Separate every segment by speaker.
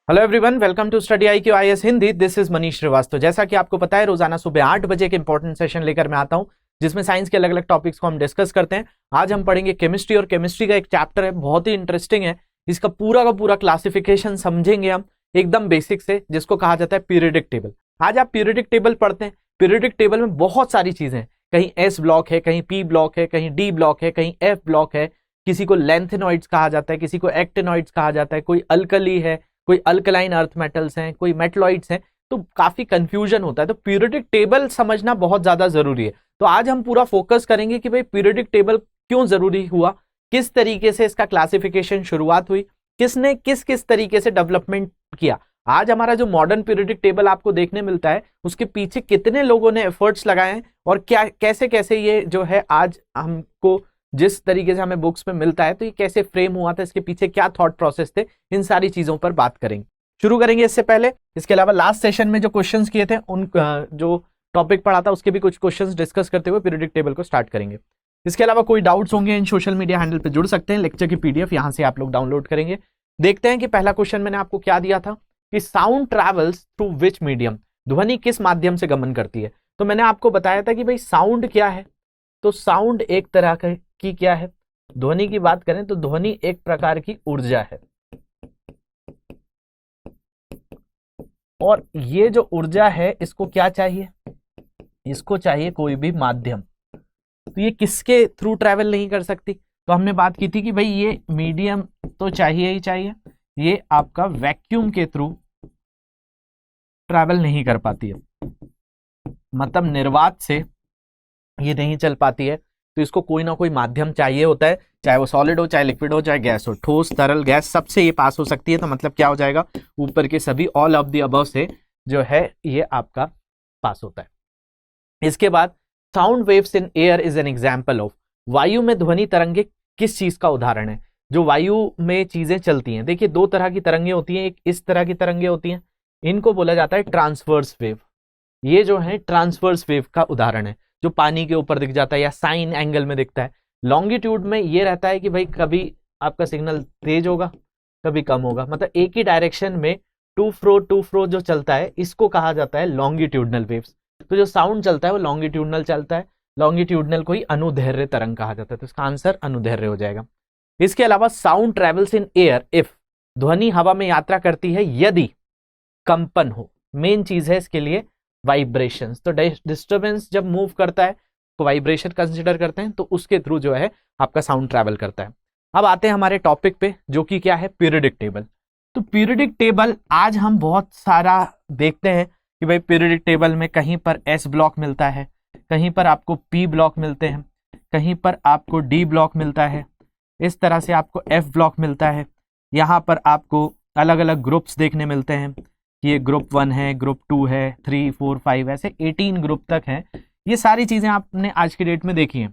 Speaker 1: Hello everyone, welcome to study IQ IAS Hindi. This is Manish Srivastava. जैसा कि आपको पता है, रोजाना सुबह 8 बजे के इंपॉर्टेंट सेशन लेकर मैं आता हूं जिसमें साइंस के अलग अलग टॉपिक्स को हम डिस्कस करते हैं। आज हम पढ़ेंगे केमिस्ट्री, और केमिस्ट्री का एक चैप्टर है, बहुत ही इंटरेस्टिंग है। इसका पूरा का पूरा क्लासिफिकेशन समझेंगे हम एकदम बेसिक से, जिसको कहा जाता है पीरियडिक टेबल। आज आप पीरियडिक टेबल पढ़ते हैं। पीरियडिक टेबल में बहुत सारी चीजें हैं, कहीं S ब्लॉक है, कहीं P ब्लॉक है, कहीं D ब्लॉक है, कहीं F ब्लॉक है। किसी को लेंथेनॉइड्स कहा जाता है, किसी को एक्टिनॉइड्स कहा जाता है, कोई अल्कली है, कोई अल्कलाइन अर्थ मेटल्स हैं, कोई मेटलॉइड्स हैं। तो काफी कंफ्यूजन होता है, तो पीरियडिक टेबल समझना बहुत ज्यादा जरूरी है। तो आज हम पूरा फोकस करेंगे कि भाई पीरियडिक टेबल क्यों जरूरी हुआ, किस तरीके से इसका क्लासिफिकेशन शुरुआत हुई, किसने किस किस तरीके से डेवलपमेंट किया। आज हमारा जो मॉडर्न पीरियडिक टेबल आपको देखने मिलता है, उसके पीछे कितने लोगों ने एफर्ट्स लगाए हैं, और क्या कैसे कैसे ये जो है आज हमको जिस तरीके से हमें बुक्स में मिलता है, तो ये कैसे फ्रेम हुआ था, इसके पीछे क्या थॉट प्रोसेस थे, इन सारी चीजों पर बात करेंगे। शुरू करेंगे इससे पहले, इसके अलावा लास्ट सेशन में जो क्वेश्चंस किए थे, उन जो टॉपिक पढ़ा था उसके भी कुछ क्वेश्चंस डिस्कस करते हुए पीरियडिक टेबल को स्टार्ट करेंगे। इसके अलावा कोई डाउट्स होंगे, इन सोशल मीडिया हैंडल पे जुड़ सकते हैं। लेक्चर की PDF यहां से आप लोग डाउनलोड करेंगे। देखते हैं कि पहला क्वेश्चन मैंने आपको क्या दिया था कि sound travels through which medium, ध्वनि किस माध्यम से गमन करती है। तो मैंने आपको बताया था कि भाई साउंड क्या है, तो साउंड एक तरह की क्या है, ध्वनि की बात करें तो ध्वनि एक प्रकार की ऊर्जा है, और ये जो ऊर्जा है इसको क्या चाहिए, इसको चाहिए कोई भी माध्यम। तो ये किसके थ्रू ट्रैवल नहीं कर सकती, तो हमने बात की थी कि भाई ये मीडियम तो चाहिए ही चाहिए, ये आपका वैक्यूम के थ्रू ट्रैवल नहीं कर पाती है, मतलब निर्वात से ये नहीं चल पाती है। तो इसको कोई ना कोई माध्यम चाहिए होता है, चाहे वो सॉलिड हो, चाहे लिक्विड हो, चाहे गैस हो, ठोस तरल गैस सबसे ये पास हो सकती है। तो मतलब क्या हो जाएगा, ऊपर के सभी ऑल ऑफ द अबव से जो है ये आपका पास होता है। इसके बाद sound waves in air is an example of, वायु में ध्वनि तरंगे किस चीज का उदाहरण है। जो वायु में चीजें चलती हैं, देखिए दो तरह की तरंगे होती हैं, एक इस तरह की तरंगे होती हैं, इनको बोला जाता है ट्रांसवर्स वेव। ये जो है ट्रांसवर्स वेव का उदाहरण है, जो पानी के ऊपर दिख जाता है या साइन एंगल में दिखता है। लॉन्गिट्यूड में ये रहता है कि भाई कभी आपका सिग्नल तेज होगा, कभी कम होगा, मतलब एक ही डायरेक्शन में टू फ्रो जो चलता है, इसको कहा जाता है लॉन्गिट्यूडनल वेव्स। तो जो साउंड चलता है वो लॉन्गिट्यूडनल चलता है, लॉन्गिट्यूडनल को ही अनुदैर्घ्य तरंग कहा जाता है। तो इसका आंसर अनुदैर्घ्य हो जाएगा। इसके अलावा sound travels in air if, ध्वनि हवा में यात्रा करती है यदि कंपन हो। मेन चीज है इसके लिए वाइब्रेशंस। तो डिस्टर्बेंस जब मूव करता है तो वाइब्रेशन कंसिडर करते हैं, तो उसके थ्रू जो है आपका साउंड ट्रैवल करता है। अब आते हैं हमारे टॉपिक पे, जो कि क्या है, पीरियडिक टेबल। तो पीरियडिक टेबल आज हम बहुत सारा देखते हैं कि भाई पीरियडिक टेबल में कहीं पर S ब्लॉक मिलता है, कहीं पर आपको P ब्लॉक मिलते हैं, कहीं पर आपको D ब्लॉक मिलता है, इस तरह से आपको F ब्लॉक मिलता है। यहाँ पर आपको अलग अलग ग्रुप्स देखने मिलते हैं, ये ग्रुप 1 है, ग्रुप 2 है, 3, 4, 5, ऐसे 18 ग्रुप तक हैं। ये सारी चीजें आपने आज की डेट में देखी हैं।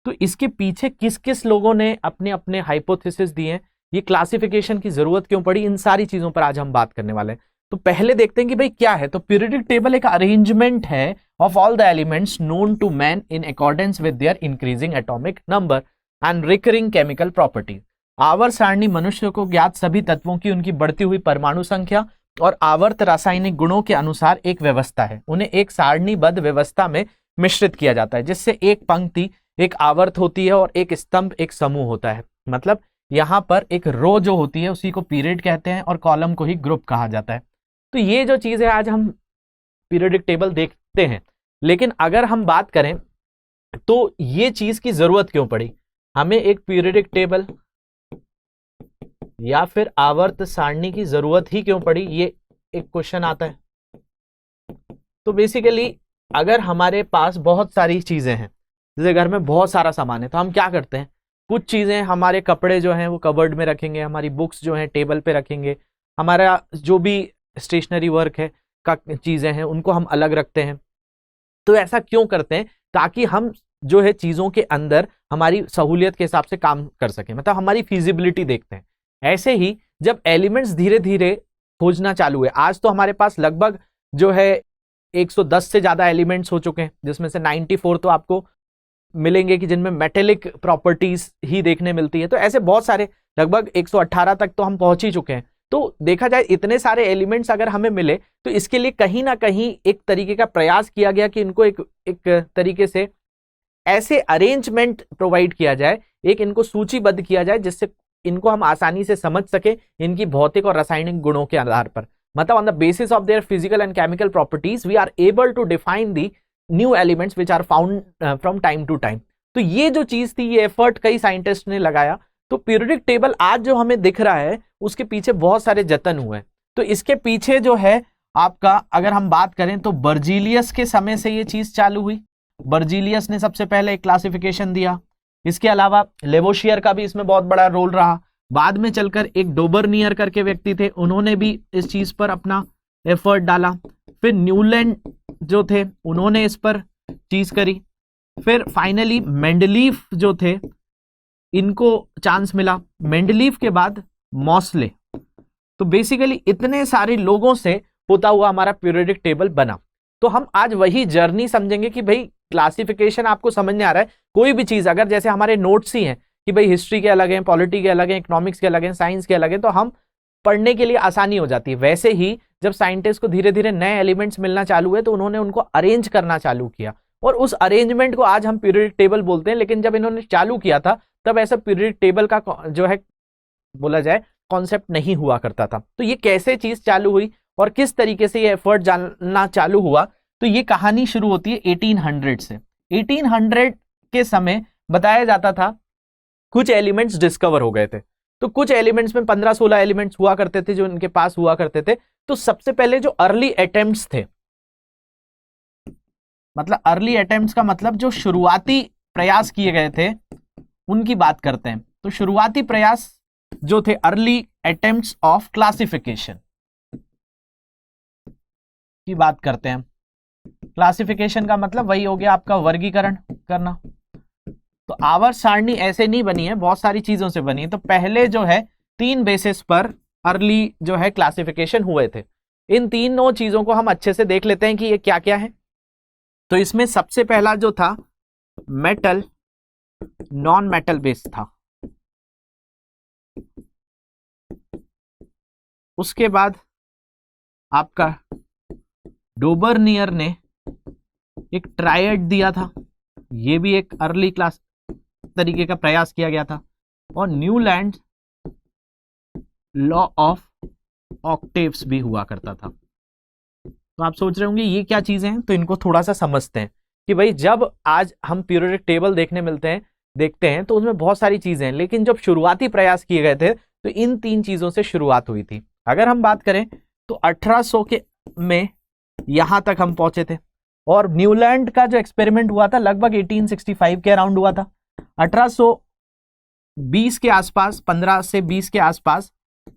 Speaker 1: तो इसके पीछे किस किस लोगों ने अपने अपने हाइपोथेसिस दिए हैं, ये क्लासिफिकेशन की जरूरत क्यों पड़ी, इन सारी चीजों पर आज हम बात करने वाले हैं। तो पहले देखते हैं कि भाई क्या है। तो पीरियडिक टेबल एक अरेंजमेंट है of all the elements known to man in accordance with their increasing atomic number and recurring chemical property. आवर्त सारणी मनुष्य को ज्ञात सभी तत्वों की उनकी बढ़ती हुई परमाणु संख्या और आवर्त रासायनिक गुणों के अनुसार एक व्यवस्था है, उन्हें एक सारणीबद्ध व्यवस्था में मिश्रित किया जाता है, जिससे एक पंक्ति एक आवर्त होती है और एक स्तंभ एक समूह होता है। मतलब यहां पर एक रो जो होती है उसी को पीरियड कहते हैं, और कॉलम को ही ग्रुप कहा जाता है। तो ये जो चीज है आज हम पीरियडिक टेबल देखते हैं। लेकिन अगर हम बात करें तो ये चीज की जरूरत क्यों पड़ी, हमें एक पीरियडिक टेबल या फिर आवर्त सारणी की जरूरत ही क्यों पड़ी, ये एक क्वेश्चन आता है। तो बेसिकली अगर हमारे पास बहुत सारी चीजें हैं, जैसे घर में बहुत सारा सामान है, तो हम क्या करते हैं, कुछ चीजें, हमारे कपड़े जो हैं वो कबर्ड में रखेंगे, हमारी बुक्स जो हैं टेबल पे रखेंगे, हमारा जो भी स्टेशनरी वर्क है का चीजें हैं उनको हम अलग रखते हैं। तो ऐसा क्यों करते हैं, ताकि हम जो है चीजों के अंदर हमारी सहूलियत के हिसाब से काम कर सकें, मतलब हमारी फिजिबिलिटी देखते हैं। ऐसे ही जब एलिमेंट्स धीरे धीरे खोजना चालू हुए, आज तो हमारे पास लगभग जो है 110 से ज्यादा एलिमेंट्स हो चुके हैं, जिसमें से 94 तो आपको मिलेंगे कि जिनमें मेटेलिक प्रॉपर्टीज ही देखने मिलती है। तो ऐसे बहुत सारे, लगभग 118 तक तो हम पहुंच ही चुके हैं। तो देखा जाए इतने सारे एलिमेंट्स अगर हमें मिले तो इसके लिए कहीं ना कहीं एक तरीके का प्रयास किया गया कि इनको एक तरीके से ऐसे अरेंजमेंट प्रोवाइड किया जाए, एक इनको सूचीबद्ध किया जाए जिससे इनको हम आसानी से समझ सके इनकी भौतिक और रासायनिक गुणों के आधार पर। मतलब on the basis of their physical and chemical properties we are able to define the new elements which are found from time to time. तो ये जो चीज थी, ये एफर्ट कई साइंटिस्ट ने लगाया। तो पीरियोडिक टेबल आज जो हमें दिख रहा है उसके पीछे बहुत सारे जतन हुए। तो इसके पीछे जो है आपका, अगर हम बात करें तो बर्जीलियस के समय से ये चीज चालू हुई। बर्जीलियस ने सबसे पहले एक क्लासिफिकेशन दिया। इसके अलावा लेवोशियर का भी इसमें बहुत बड़ा रोल रहा। बाद में चलकर एक डोबरनियर करके व्यक्ति थे, उन्होंने भी इस चीज पर अपना एफर्ट डाला। फिर न्यूलैंड जो थे उन्होंने इस पर चीज करी। फिर फाइनली मेंडलीफ जो थे इनको चांस मिला। मेंडलीफ के बाद मॉसले। तो बेसिकली इतने सारे लोगों से होता हुआ हमारा पीरियोडिक टेबल बना। तो हम आज वही जर्नी समझेंगे कि भाई क्लासिफिकेशन आपको समझ में आ रहा है। कोई भी चीज अगर जैसे हमारे नोट्स ही हैं कि भाई हिस्ट्री के अलग हैं, पॉलिटी के अलग हैं, इकोनॉमिक्स के अलग हैं, साइंस के अलग हैं, तो हम पढ़ने के लिए आसानी हो जाती है। वैसे ही जब साइंटिस्ट को धीरे धीरे नए एलिमेंट्स मिलना चालू हुए तो उन्होंने उनको अरेंज करना चालू किया और उस अरेंजमेंट को आज हम पीरियोडिक टेबल बोलते हैं। लेकिन जब इन्होंने चालू किया था तब ऐसा पीरियोडिक टेबल का जो है बोला जाए कॉन्सेप्ट नहीं हुआ करता था। तो ये कैसे चीज चालू हुई और किस तरीके से ये एफर्ट जानना चालू हुआ, तो ये कहानी शुरू होती है 1800 से। 1800 के समय बताया जाता था कुछ एलिमेंट्स डिस्कवर हो गए थे। तो कुछ एलिमेंट्स में 15-16 एलिमेंट्स हुआ करते थे जो इनके पास हुआ करते थे। तो सबसे पहले जो अर्ली अटेम्प्ट्स थे, मतलब अर्ली अटेम्प्ट्स का मतलब जो शुरुआती प्रयास किए गए थे उनकी बात करते हैं। तो शुरुआती प्रयास जो थे अर्ली अटेम्प्ट्स ऑफ क्लासिफिकेशन की बात करते हैं। क्लासिफिकेशन का मतलब वही हो गया आपका वर्गीकरण करना। तो आवर्त सारणी ऐसे नहीं बनी है, बहुत सारी चीजों से बनी है। तो पहले जो है 3 बेसिस पर अर्ली जो है क्लासिफिकेशन हुए थे। इन तीनों चीजों को हम अच्छे से देख लेते हैं कि ये क्या क्या है। तो इसमें सबसे पहला जो था मेटल नॉन मेटल बेस था। उसके बाद आपका डोबरनियर ने एक ट्रायड दिया था, ये भी एक अर्ली क्लास तरीके का प्रयास किया गया था। और न्यूलैंड लॉ ऑफ ऑक्टेव्स भी हुआ करता था। तो आप सोच रहे होंगे ये क्या चीजें हैं, तो इनको थोड़ा सा समझते हैं कि भाई जब आज हम पीरियोडिक टेबल देखते हैं तो उसमें बहुत सारी चीजें हैं, लेकिन जब शुरुआती प्रयास किए गए थे तो इन 3 चीजों से शुरुआत हुई थी। अगर हम बात करें तो 1800 के में यहां तक हम पहुंचे थे और न्यूलैंड का जो एक्सपेरिमेंट हुआ था लगभग 1865 के अराउंड हुआ था। 1820 के आसपास, 15 से 20 के आसपास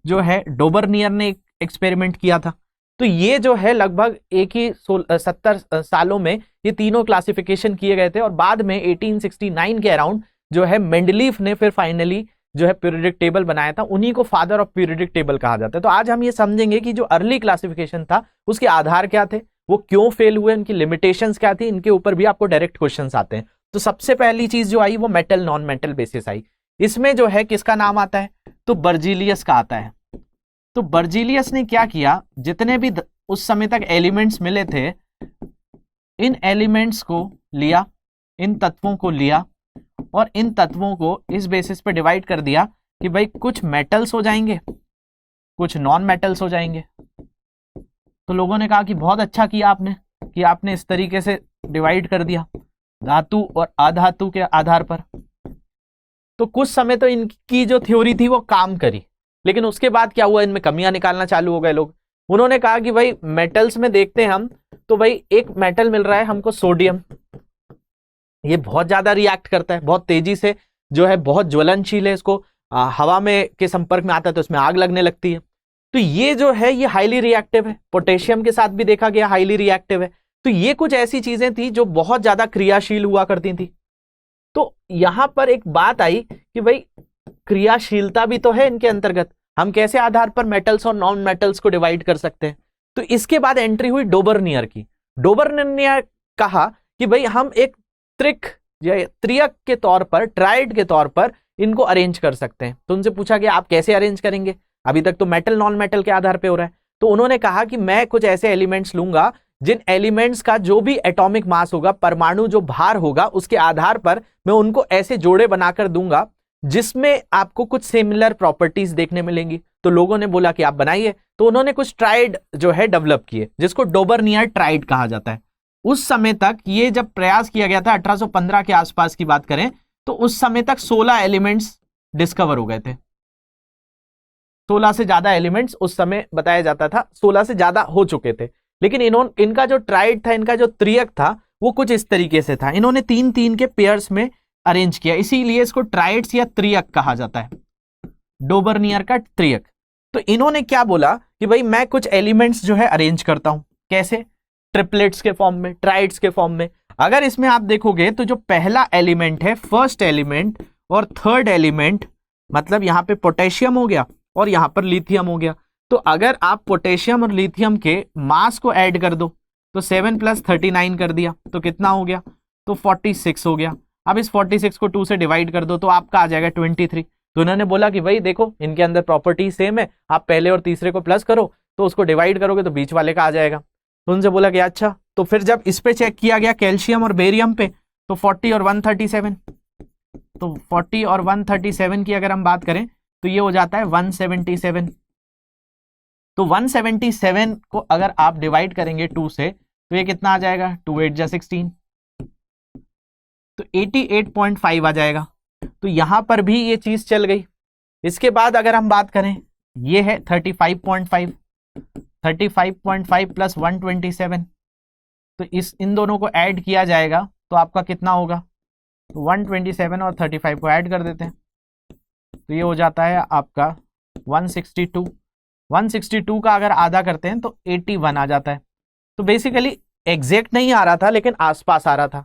Speaker 1: जो है डोबरनियर ने एक एक्सपेरिमेंट किया था। तो ये जो है लगभग एक ही 70 सालों में ये तीनों क्लासिफिकेशन किए गए थे। और बाद में 1869 के अराउंड जो है मेंडलीफ ने फिर फाइनली जो है पीरियोडिक टेबल बनाया था। उन्हीं को फादर ऑफ पीरियोडिक टेबल कहा जाता है। तो आज हम ये समझेंगे कि जो अर्ली क्लासिफिकेशन था उसके आधार क्या थे, वो क्यों फेल हुए, उनकी लिमिटेशंस क्या थी, इनके ऊपर भी आपको डायरेक्ट क्वेश्चंस आते हैं। तो सबसे पहली चीज जो आई वो metal non metal basis I. इसमें जो है किसका नाम आता है, तो बर्जीलियस का आता है। तो बर्जीलियस ने क्या किया, जितने भी उस समय तक एलिमेंट्स मिले थे इन एलिमेंट्स को लिया, इन तत्वों को लिया और इन तत्वों को इस बेसिस पे डिवाइड कर दिया कि भाई कुछ मेटल्स हो जाएंगे, कुछ नॉन मेटल्स हो जाएंगे। तो लोगों ने कहा कि बहुत अच्छा किया आपने कि आपने इस तरीके से डिवाइड कर दिया धातु और अधातु के आधार पर। तो कुछ समय तो इनकी जो थ्योरी थी वो काम करी, लेकिन उसके बाद क्या हुआ, इनमें कमियां निकालना चालू हो गए लोग। उन्होंने कहा कि भाई मेटल्स में देखते हैं हम, तो भाई एक मेटल मिल रहा है हमको सोडियम, ये बहुत ज्यादा रिएक्ट करता है, बहुत तेजी से जो है, बहुत ज्वलनशील है, इसको हवा में के संपर्क में आता है तो इसमें आग लगने लगती है। तो ये जो है ये हाईली रिएक्टिव है। पोटेशियम के साथ भी देखा गया हाईली रिएक्टिव है। तो ये कुछ ऐसी चीजें थी जो बहुत ज्यादा क्रियाशील हुआ करती थी। तो यहां पर एक बात आई कि भाई क्रियाशीलता भी तो है इनके अंतर्गत, हम कैसे आधार पर मेटल्स और नॉन मेटल्स को डिवाइड कर सकते हैं। तो इसके बाद एंट्री हुई डोबरनियर की। डोबरनियर ने कहा कि भाई हम एक त्रियक के तौर पर, ट्राइड के तौर पर इनको अरेंज कर सकते हैं। तो उनसे पूछा कि आप कैसे अरेंज करेंगे, अभी तक तो मेटल नॉन मेटल के आधार पे हो रहा है। तो उन्होंने कहा कि मैं कुछ ऐसे एलिमेंट्स लूंगा जिन एलिमेंट्स का जो भी एटॉमिक मास होगा, परमाणु जो भार होगा, उसके आधार पर मैं उनको ऐसे जोड़े बनाकर दूंगा जिसमें आपको कुछ सिमिलर प्रॉपर्टीज देखने मिलेंगी। तो लोगों ने बोला कि आप बनाइए। तो उन्होंने कुछ ट्राइड जो है डेवलप किए, जिसको डोबरनियर ट्राइड कहा जाता है। उस समय तक ये जब प्रयास किया गया था 1815 के आसपास की बात करें तो उस समय तक 16 एलिमेंट्स डिस्कवर हो गए थे। 16 से ज्यादा एलिमेंट्स उस समय बताया जाता था, 16 से ज्यादा हो चुके थे। लेकिन इनका जो ट्राइड था, इनका जो त्रियक था, वो कुछ इस तरीके से था। इन्होंने 3-3 के पेयर्स में अरेंज किया, इसीलिए इसको ट्राइड्स या त्रियक कहा जाता है, डोबरनियर का त्रियक। तो इन्होंने क्या बोला कि भाई मैं कुछ एलिमेंट्स जो है अरेंज करता हूं। कैसे? ट्रिपलेट्स के फॉर्म में, ट्राइड्स के फॉर्म में। अगर इसमें आप देखोगे तो जो पहला एलिमेंट है, फर्स्ट एलिमेंट और थर्ड एलिमेंट, मतलब यहां पे पोटेशियम हो गया और यहां पर लिथियम हो गया। तो अगर आप पोटेशियम और लिथियम के मास को ऐड कर दो तो 7 + 39 कर दिया तो कितना हो गया? तो 46 हो गया। अब इस 46 को 2 से डिवाइड कर दो तो आपका आ जाएगा 23। तो उन्होंने बोला कि भाई देखो इनके अंदर प्रॉपर्टी सेम है, आप पहले और तीसरे को प्लस करो तो उसको डिवाइड करोगे तो बीच वाले का आ जाएगा। तो उनसे बोला कि अच्छा। तो फिर जब इस पे चेक किया गया कैल्शियम और बेरियम पे तो 40 और 137, तो 40 और 137 की अगर हम बात करें तो ये हो जाता है 177। तो 177 को अगर आप डिवाइड करेंगे 2 से तो ये कितना आ जाएगा? 2 8 जा 16, तो 88.5 आ जाएगा। तो यहां पर भी ये चीज चल गई। इसके बाद अगर हम बात करें, ये है 35.5, 35.5 + 127, तो इन दोनों को ऐड किया जाएगा तो आपका कितना होगा? 127 और 35 को ऐड कर देते हैं तो ये हो जाता है आपका 162। 162 का अगर आधा करते हैं तो 81 आ जाता है। तो बेसिकली एग्जैक्ट नहीं आ रहा था लेकिन आसपास आ रहा था।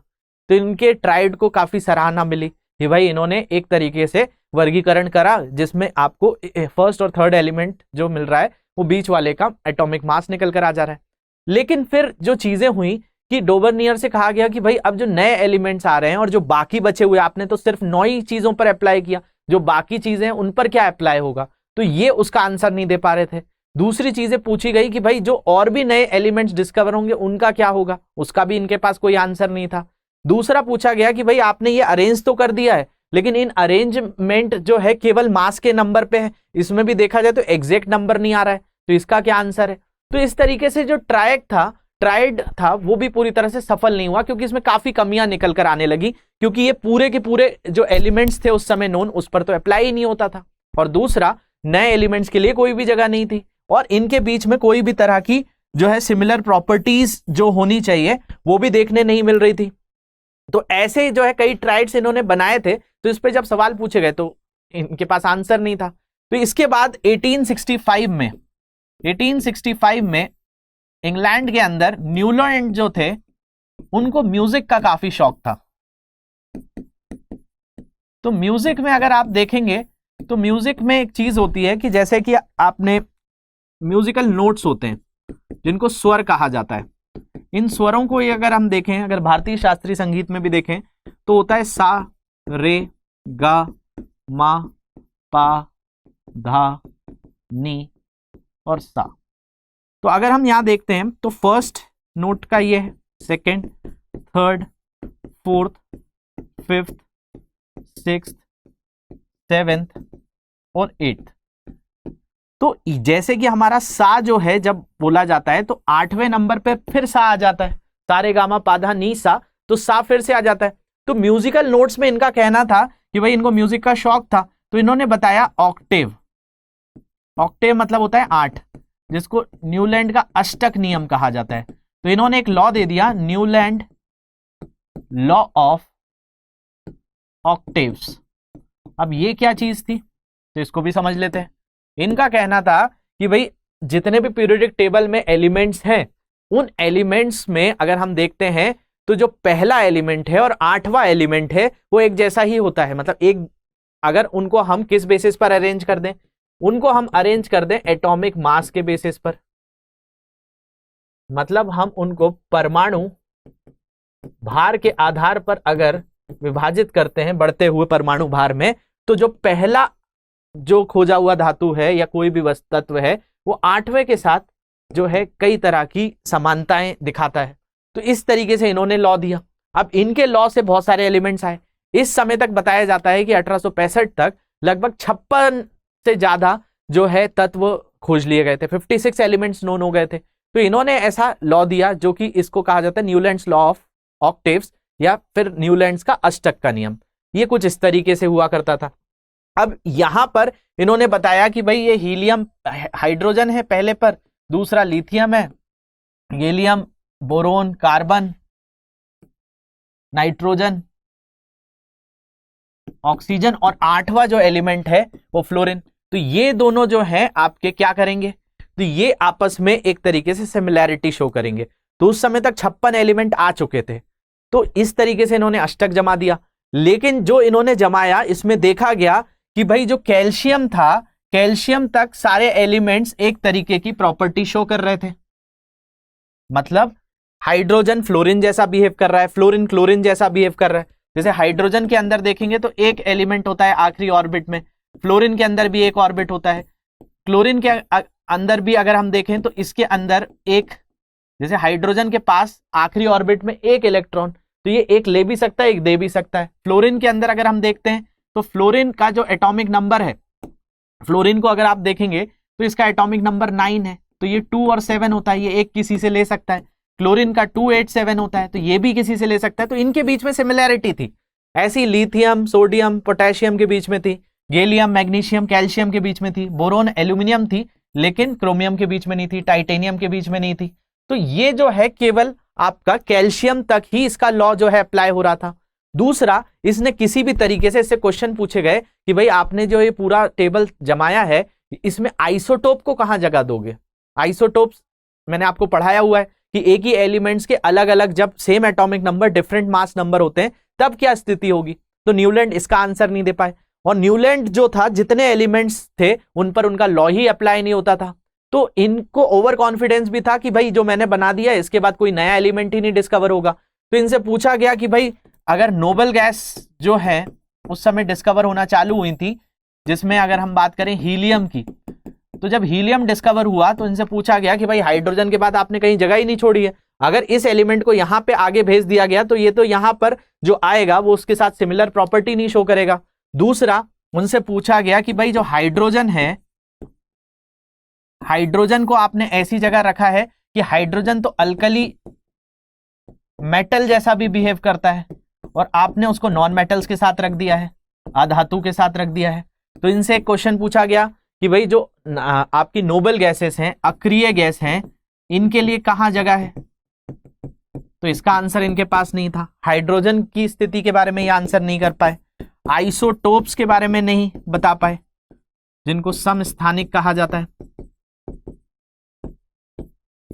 Speaker 1: तो इनके ट्राइड को काफी सराहना मिली कि भाई इन्होंने एक तरीके से वर्गीकरण करा जिसमें आपको फर्स्ट और थर्ड एलिमेंट जो मिल रहा है वो बीच वाले का एटॉमिक मास निकल कर आ जा रहा है। लेकिन फिर जो चीजें हुई कि डोबरनियर से कहा गया कि भाई अब जो नए एलिमेंट्स आ रहे हैं और जो बाकी बचे हुए, आपने तो सिर्फ 9 ही चीजों पर अप्लाई किया, जो बाकी चीजें हैं उन पर क्या अप्लाई होगा? तो ये उसका आंसर नहीं दे पा रहे थे। दूसरी चीजें पूछी गई कि भाई जो और भी नए एलिमेंट्स डिस्कवर होंगे उनका क्या होगा, उसका भी इनके पास कोई आंसर नहीं था। दूसरा पूछा गया कि भाई आपने ये अरेंज तो कर दिया है लेकिन इन अरेंजमेंट जो है केवल मास के नंबर पे है, इसमें भी देखा जाए तो एग्जैक्ट नंबर नहीं आ रहा है, तो इसका क्या आंसर है? तो इस तरीके से जो ट्राइड था वो भी पूरी तरह से सफल नहीं हुआ क्योंकि इसमें काफी कमियां निकल कर आने लगी, क्योंकि ये पूरे के पूरे जो एलिमेंट्स थे उस समय नोन, उस पर तो अप्लाई ही नहीं होता था। और दूसरा, नए एलिमेंट्स के लिए कोई भी जगह नहीं थी और इनके बीच में कोई भी तरह की जो है सिमिलर प्रॉपर्टीज जो होनी चाहिए वो भी देखने नहीं मिल रही थी। तो ऐसे जो है कई ट्राइड्स इन्होंने बनाए थे, तो इस पे जब सवाल पूछे गए तो इनके पास आंसर नहीं था। तो इसके बाद 1865 में इंग्लैंड के अंदर न्यूलैंड जो थे उनको म्यूजिक का काफी शौक था। तो म्यूजिक में अगर आप देखेंगे तो म्यूजिक में एक चीज होती है कि जैसे कि आपने म्यूजिकल नोट्स होते हैं जिनको स्वर कहा जाता है। इन स्वरों को अगर हम देखें, अगर भारतीय शास्त्रीय संगीत में भी देखें तो होता है सा, रे, गा, मा, पा, धा, नी और सा। तो अगर हम यहां देखते हैं तो फर्स्ट नोट का ये है, second, third, fourth, fifth, sixth, seventh और एट्थ। तो जैसे कि हमारा सा जो है जब बोला जाता है तो 8वें नंबर पे फिर सा आ जाता है, सारे गामा पाधा नी सा, तो सा फिर से आ जाता है। तो म्यूजिकल नोट्स में इनका कहना था कि भाई इनको म्यूजिक का शौक था, तो इन्होंने बताया ऑक्टेव। ऑक्टेव मतलब होता है 8, जिसको न्यूलैंड का अष्टक नियम कहा जाता है। तो इन्होंने एक लॉ दे दिया, न्यूलैंड लॉ ऑफ ऑक्टेव्स। अब ये क्या चीज थी तो इसको भी समझ लेते हैं। इनका कहना था कि भाई जितने भी पीरियोडिक टेबल में एलिमेंट्स हैं उन एलिमेंट्स में अगर हम देखते हैं तो जो पहला एलिमेंट है और 8वां एलिमेंट है वो एक जैसा ही होता है। मतलब एक, अगर उनको हम किस बेसिस पर अरेंज कर दें, उनको हम अरेंज कर दें एटॉमिक मास के बेसिस पर, मतलब हम उनको परमाणु भार के आधार पर अगर विभाजित करते हैं बढ़ते हुए परमाणु भार में, तो जो पहला जो खोजा हुआ धातु है या कोई भी वस्तु तत्व है वो 8वें के साथ जो है कई तरह की समानताएं दिखाता है। तो इस तरीके से इन्होंने लॉ दिया। अब इनके लॉ से बहुत सारे एलिमेंट्स आए। इस समय तक बताया जाता है कि 1865 तक लगभग 56 से ज्यादा जो है तत्व खोज लिए गए थे, 56 एलिमेंट्स नोन हो गए थे। तो इन्होंने ऐसा लॉ दिया जो कि इसको कहा जाता है न्यूलैंड्स लॉ ऑफ ऑक्टेव्स या फिर न्यूलैंड्स का अष्टक का नियम। ये कुछ इस तरीके से हुआ करता था। अब यहां पर इन्होंने बताया कि भाई ये हीलियम हाइड्रोजन है पहले पर, दूसरा लिथियम है, gallium, boron, carbon, nitrogen, oxygen और 8वां जो एलिमेंट है वो फ्लोरीन। तो ये दोनों जो है आपके क्या करेंगे, तो ये आपस में एक तरीके से सिमिलैरिटी शो करेंगे। तो उस समय तक 56 एलिमेंट आ चुके थे। तो इस तरीके से इन्होंने अष्टक जमा दिया। लेकिन जो इन्होंने जमाया इसमें देखा गया कि भाई जो कैल्शियम था, कैल्शियम तक सारे एलिमेंट्स एक तरीके की प्रॉपर्टी शो कर रहे थे। मतलब हाइड्रोजन फ्लोरीन जैसा बिहेव कर रहा है, फ्लोरीन क्लोरीन जैसा बिहेव कर रहा है। जैसे हाइड्रोजन के अंदर देखेंगे तो एक एलिमेंट होता है आखिरी ऑर्बिट में, फ्लोरीन के अंदर भी एक ऑर्बिट होता है, क्लोरीन के अंदर भी अगर हम देखें तो इसके अंदर एक, जैसे हाइड्रोजन के पास आखिरी ऑर्बिट में एक इलेक्ट्रॉन, तो ये एक ले भी सकता है एक दे भी सकता है। फ्लोरीन के अंदर अगर हम देखते हैं तो फ्लोरीन का जो एटॉमिक नंबर है, फ्लोरीन को अगर आप देखेंगे तो इसका एटॉमिक नंबर 9 है, तो ये 2 और 7 होता है, ये एक किसी से ले सकता है। क्लोरीन का 287 होता है, तो ये भी किसी से ले सकता है। तो इनके बीच में सिमिलैरिटी थी। ऐसी लिथियम, सोडियम, पोटेशियम के बीच में थी, गैलियम, मैग्नीशियम, कैल्शियम के बीच में थी, बोरोन, एल्यूमिनियम थी, लेकिन क्रोमियम के बीच में नहीं थी, टाइटेनियम के बीच में नहीं थी। तो ये जो है केवल आपका कैल्शियम तक ही इसका लॉ जो है अप्लाई हो रहा था। दूसरा, इसने किसी भी तरीके से इससे क्वेश्चन पूछे गए कि भाई आपने जो ये पूरा टेबल जमाया है इसमें आइसोटोप को कहां जगह दोगे। आइसोटोप्स मैंने आपको पढ़ाया हुआ है कि एक ही एलिमेंट्स के अलग अलग जब same atomic number different mass number होते हैं तब क्या स्थिति होगी। तो न्यूलैंड इसका आंसर नहीं दे पाए। और न्यूलैंड जो था, जितने एलिमेंट्स थे उन पर उनका लॉ ही अप्लाई नहीं होता था। तो इनको ओवर कॉन्फिडेंस भी था कि भाई जो मैंने बना दिया इसके बाद कोई नया एलिमेंट ही नहीं डिस्कवर होगा। तो इनसे पूछा गया कि भाई अगर नोबल गैस जो है उस समय डिस्कवर होना चालू हुई थी, जिसमें अगर हम बात करें हीलियम की, तो जब हीलियम डिस्कवर हुआ तो इनसे पूछा गया कि भाई हाइड्रोजन के बाद आपने कहीं जगह ही नहीं छोड़ी है, अगर इस एलिमेंट को यहां पे आगे भेज दिया गया तो ये तो यहां पर जो आएगा वो उसके साथ सिमिलर प्रॉपर्टी नहीं शो करेगा। दूसरा, उनसे पूछा गया कि भाई जो हाइड्रोजन है, हाइड्रोजन को आपने ऐसी जगह रखा है कि हाइड्रोजन तो अल्कली मेटल जैसा भी बिहेव करता है और आपने उसको नॉन मेटल्स के साथ रख दिया है, अधातु के साथ रख दिया है। तो इनसे एक क्वेश्चन पूछा गया कि भाई जो आपकी नोबल गैसेस हैं, अक्रिय गैस हैं, इनके लिए कहां जगह है। तो इसका आंसर इनके पास नहीं था। हाइड्रोजन की स्थिति के बारे में ये आंसर नहीं कर पाए। आइसोटोप्स के बारे में नहीं बता पाए, जिनको समस्थानिक कहा जाता है।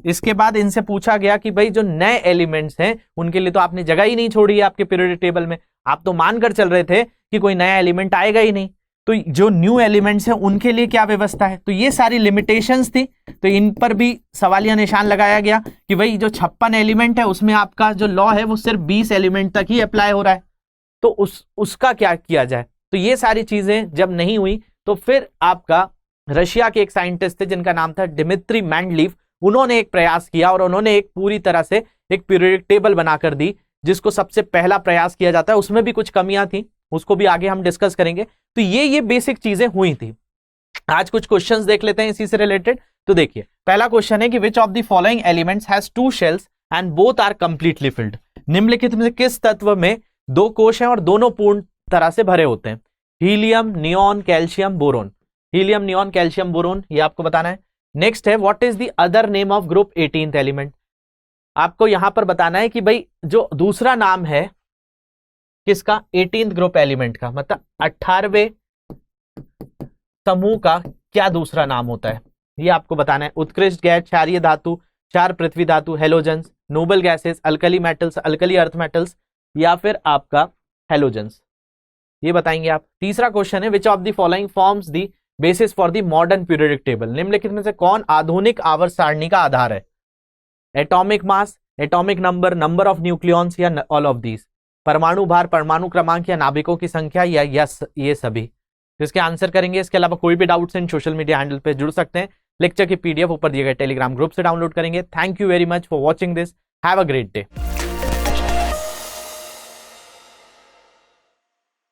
Speaker 1: इसके बाद इनसे पूछा गया कि भाई जो नए एलिमेंट्स हैं उनके लिए तो आपने जगह ही नहीं छोड़ी है आपके पीरियोडिक टेबल में, आप तो मानकर चल रहे थे कि कोई नया एलिमेंट आएगा ही नहीं, तो जो न्यू एलिमेंट्स हैं उनके लिए क्या व्यवस्था है। तो ये सारी लिमिटेशंस थी, तो इन पर भी सवालिया निशान लगाया गया कि भाई जो 56 एलिमेंट है उसमें आपका जो लॉ है वो सिर्फ 20 एलिमेंट तक ही अप्लाई हो रहा है, तो उसका क्या किया जाए। तो ये सारी चीजें जब नहीं हुई तो फिर आपका रशिया के एक साइंटिस्ट थे जिनका नाम था डिमित्री मेंडलीव, उन्होंने एक प्रयास किया और उन्होंने एक पूरी तरह से एक पीरियोडिक टेबल बनाकर दी, जिसको सबसे पहला प्रयास किया जाता है। उसमें भी कुछ कमियां थी, उसको भी आगे हम डिस्कस करेंगे। तो ये बेसिक चीजें हुई थी। आज कुछ क्वेश्चंस देख लेते हैं इसी से रिलेटेड। तो देखिए, पहला क्वेश्चन है कि which of the following elements has 2 shells and both are completely filled. निम्नलिखित में से किस तत्व में 2 कोश हैं और दोनों पूर्ण तरह से भरे होते हैं। Helium, neon, calcium, boron. Helium, neon, calcium, boron, ये आपको बताना है। नेक्स्ट है what is the other name of group 18th element. आपको यहां पर बताना है कि भाई जो दूसरा नाम है किसका, 18th ग्रुप एलिमेंट का, मतलब 18वें समूह का क्या दूसरा नाम होता है, ये आपको बताना है। उत्कृष्ट गैस, क्षारीय धातु, क्षार पृथ्वी धातु, halogens, noble gases, alkali metals, alkali earth metals, या फिर आपका हेलोजेंस, ये बताएंगे आप। तीसरा क्वेश्चन है विच of the following forms the basis for the modern periodic table. निम्नलिखित में से कौन आधुनिक आवर्त सारणी का आधार है। Atomic mass, atomic number, number of nucleons, या ऑल ऑफ दीज। परमाणु भार, परमाणु क्रमांक, या नाभिकों की संख्या, या यस ये सभी। तो इसके आंसर करेंगे। इसके अलावा कोई भी doubts in social media handle पे जुड़ सकते हैं। लेक्चर की पीडीएफ ऊपर दिए गए टेलीग्राम ग्रुप से डाउनलोड करेंगे। Thank you very much for watching this. Have a great day.